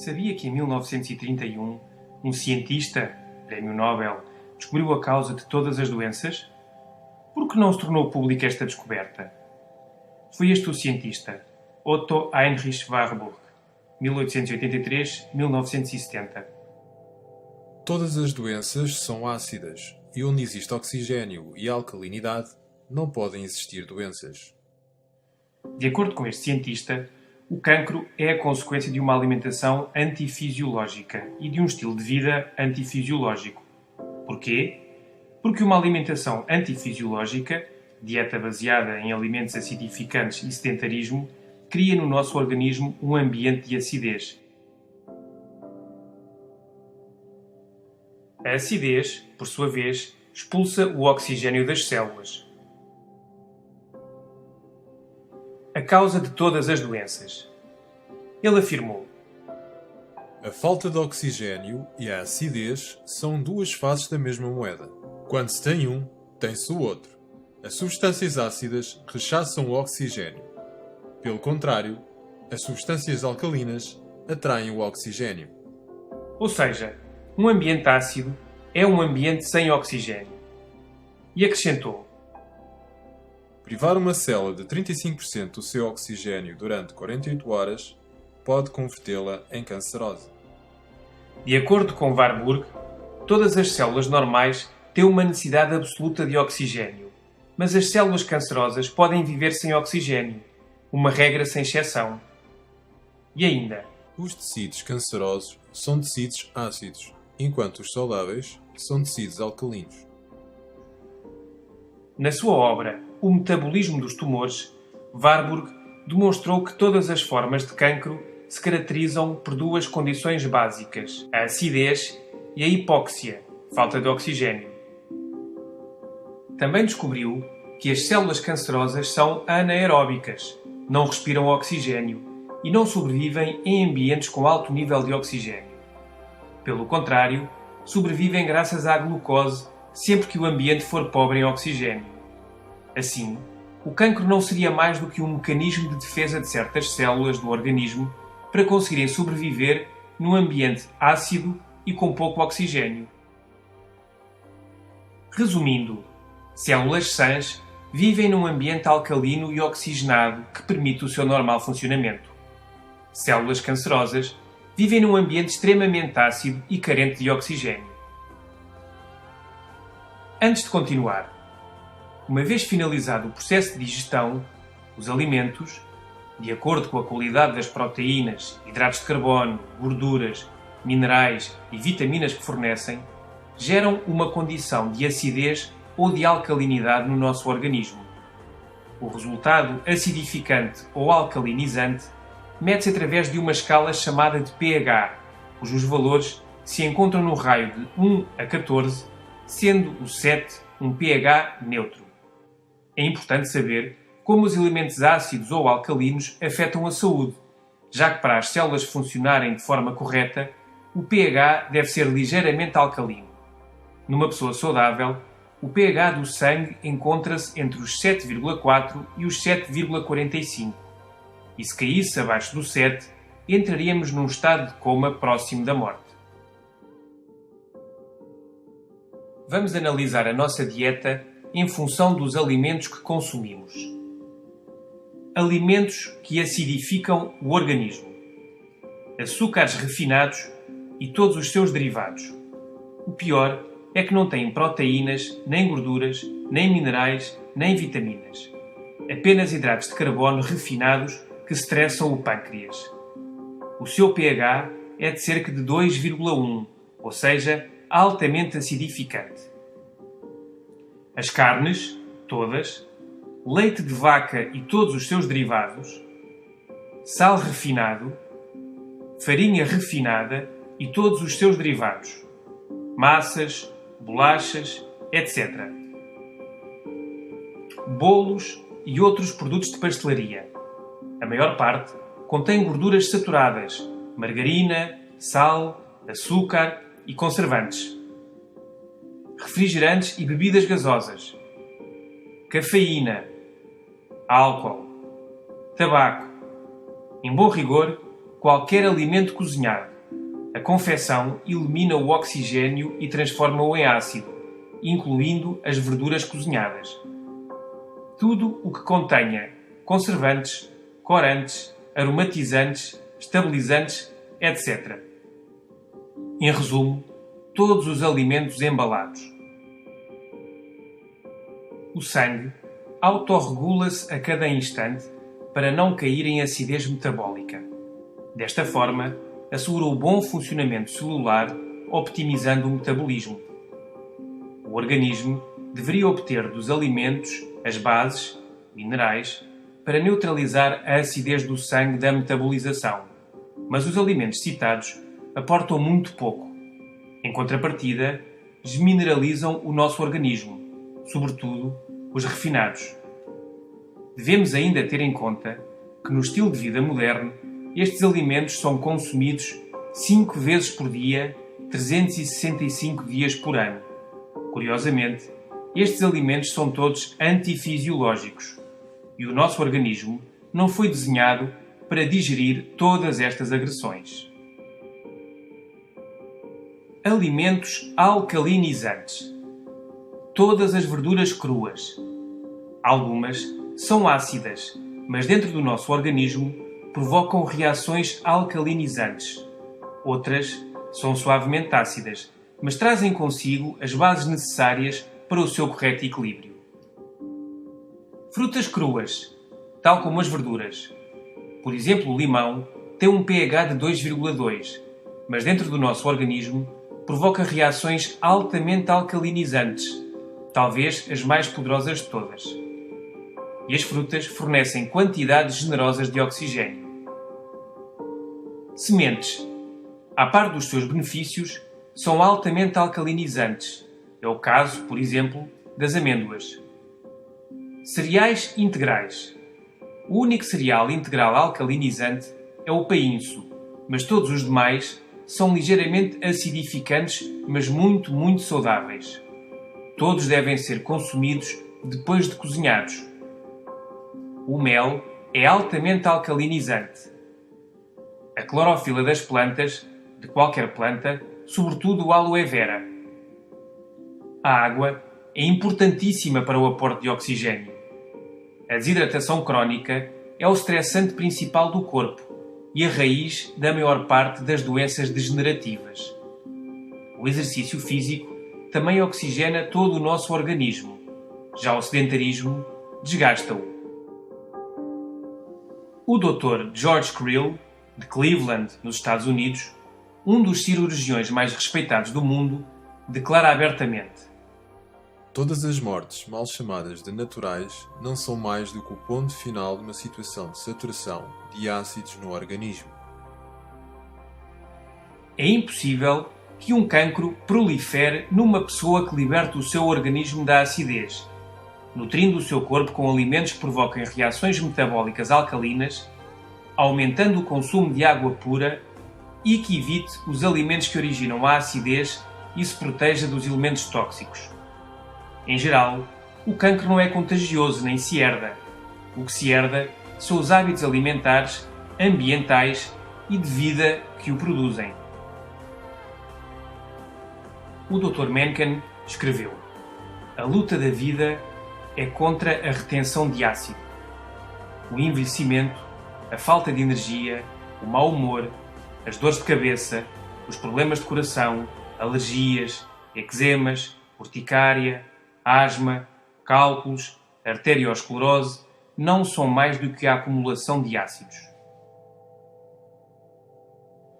Sabia que em 1931 um cientista, Prémio Nobel, descobriu a causa de todas as doenças? Por que não se tornou pública esta descoberta? Foi este o cientista, Otto Heinrich Warburg, 1883-1970. Todas as doenças são ácidas, e onde existe oxigênio e alcalinidade, não podem existir doenças. De acordo com este cientista, o cancro é a consequência de uma alimentação antifisiológica e de um estilo de vida antifisiológico. Porquê? Porque uma alimentação antifisiológica, dieta baseada em alimentos acidificantes e sedentarismo, cria no nosso organismo um ambiente de acidez. A acidez, por sua vez, expulsa o oxigênio das células. A causa de todas as doenças. Ele afirmou: A falta de oxigênio e a acidez são duas faces da mesma moeda. Quando se tem um, tem-se o outro. As substâncias ácidas rechaçam o oxigênio. Pelo contrário, as substâncias alcalinas atraem o oxigênio. Ou seja, um ambiente ácido é um ambiente sem oxigênio. E acrescentou: Privar uma célula de 35% do seu oxigênio durante 48 horas pode convertê-la em cancerosa. De acordo com Warburg, todas as células normais têm uma necessidade absoluta de oxigênio, mas as células cancerosas podem viver sem oxigênio, uma regra sem exceção. E ainda, Os tecidos cancerosos são tecidos ácidos, enquanto os saudáveis são tecidos alcalinos. na sua obra O Metabolismo dos Tumores, Warburg demonstrou que todas as formas de cancro se caracterizam por duas condições básicas: a acidez e a hipóxia, falta de oxigênio. Também descobriu que as células cancerosas são anaeróbicas, não respiram oxigênio e não sobrevivem em ambientes com alto nível de oxigênio. Pelo contrário, sobrevivem graças à glucose sempre que o ambiente for pobre em oxigênio. Assim, o cancro não seria mais do que um mecanismo de defesa de certas células do organismo para conseguirem sobreviver num ambiente ácido e com pouco oxigênio. Resumindo, células sãs vivem num ambiente alcalino e oxigenado que permite o seu normal funcionamento. Células cancerosas vivem num ambiente extremamente ácido e carente de oxigênio. Antes de continuar, uma vez finalizado o processo de digestão, os alimentos, de acordo com a qualidade das proteínas, hidratos de carbono, gorduras, minerais e vitaminas que fornecem, geram uma condição de acidez ou de alcalinidade no nosso organismo. O resultado acidificante ou alcalinizante mede-se através de uma escala chamada de pH, cujos valores se encontram no raio de 1 a 14, sendo o 7 um pH neutro. É importante saber como os elementos ácidos ou alcalinos afetam a saúde, já que para as células funcionarem de forma correta, o pH deve ser ligeiramente alcalino. Numa pessoa saudável, o pH do sangue encontra-se entre os 7,4 e os 7,45. E se caísse abaixo do 7, entraríamos num estado de coma próximo da morte. Vamos analisar a nossa dieta em função dos alimentos que consumimos. Alimentos que acidificam o organismo. Açúcares refinados e todos os seus derivados. O pior é que não têm proteínas, nem gorduras, nem minerais, nem vitaminas. Apenas hidratos de carbono refinados que estressam o pâncreas. O seu pH é de cerca de 2,1, ou seja, altamente acidificante. As carnes, todas, leite de vaca e todos os seus derivados, sal refinado, farinha refinada e todos os seus derivados, massas, bolachas, etc. Bolos e outros produtos de pastelaria. A maior parte contém gorduras saturadas, margarina, sal, açúcar e conservantes. Refrigerantes e bebidas gasosas. Cafeína, álcool, tabaco. Em bom rigor, qualquer alimento cozinhado. A confecção elimina o oxigênio e transforma-o em ácido, incluindo as verduras cozinhadas. Tudo o que contenha conservantes, corantes, aromatizantes, estabilizantes, etc. Em resumo, todos os alimentos embalados. O sangue autorregula-se a cada instante para não cair em acidez metabólica. Desta forma, assegura o bom funcionamento celular, optimizando o metabolismo. O organismo deveria obter dos alimentos as bases, minerais, para neutralizar a acidez do sangue da metabolização, mas os alimentos citados aportam muito pouco. Em contrapartida, desmineralizam o nosso organismo, sobretudo os refinados. Devemos ainda ter em conta que no estilo de vida moderno, estes alimentos são consumidos 5 vezes por dia, 365 dias por ano. Curiosamente, estes alimentos são todos antifisiológicos e o nosso organismo não foi desenhado para digerir todas estas agressões. Alimentos alcalinizantes. Todas as verduras cruas. Algumas são ácidas, mas dentro do nosso organismo provocam reações alcalinizantes. Outras são suavemente ácidas, mas trazem consigo as bases necessárias para o seu correto equilíbrio. Frutas cruas, tal como as verduras. Por exemplo, o limão tem um pH de 2,2, mas dentro do nosso organismo provoca reações altamente alcalinizantes, talvez as mais poderosas de todas. E as frutas fornecem quantidades generosas de oxigênio. Sementes, a par dos seus benefícios, são altamente alcalinizantes. É o caso, por exemplo, das amêndoas. Cereais integrais. O único cereal integral alcalinizante é o painço, mas todos os demais são ligeiramente acidificantes, mas muito saudáveis. Todos devem ser consumidos depois de cozinhados. O mel é altamente alcalinizante. A clorofila das plantas, de qualquer planta, sobretudo o aloe vera. A água é importantíssima para o aporte de oxigênio. A desidratação crónica é o estressante principal do corpo e a raiz da maior parte das doenças degenerativas. O exercício físico também oxigena todo o nosso organismo. Já o sedentarismo desgasta-o. O Dr. George Krill, de Cleveland, nos Estados Unidos, um dos cirurgiões mais respeitados do mundo, declara abertamente: todas as mortes, mal chamadas de naturais, não são mais do que o ponto final de uma situação de saturação de ácidos no organismo. É impossível que um cancro prolifere numa pessoa que liberta o seu organismo da acidez, nutrindo o seu corpo com alimentos que provoquem reações metabólicas alcalinas, aumentando o consumo de água pura e que evite os alimentos que originam a acidez e se proteja dos elementos tóxicos. Em geral, o cancro não é contagioso nem se herda. O que se herda são os hábitos alimentares, ambientais e de vida que o produzem. O Dr. Mencken escreveu: a luta da vida é contra a retenção de ácido. O envelhecimento, a falta de energia, o mau humor, as dores de cabeça, os problemas de coração, alergias, eczemas, urticária, asma, cálculos, arteriosclerose não são mais do que a acumulação de ácidos.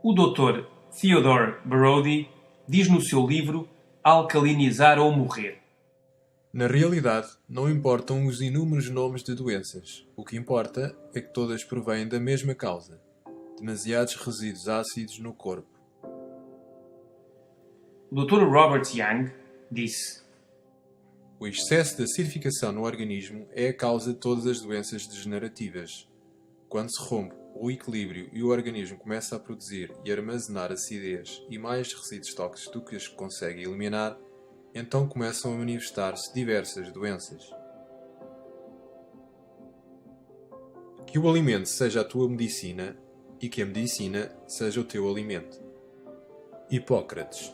O Dr. Theodore Brody diz no seu livro Alcalinizar ou Morrer: na realidade, não importam os inúmeros nomes de doenças. O que importa é que todas provêm da mesma causa: demasiados resíduos ácidos no corpo. O Dr. Robert Young disse: o excesso de acidificação no organismo é a causa de todas as doenças degenerativas. Quando se rompe o equilíbrio e o organismo começa a produzir e armazenar acidez e mais resíduos tóxicos do que as consegue eliminar, então começam a manifestar-se diversas doenças. Que o alimento seja a tua medicina e que a medicina seja o teu alimento. Hipócrates.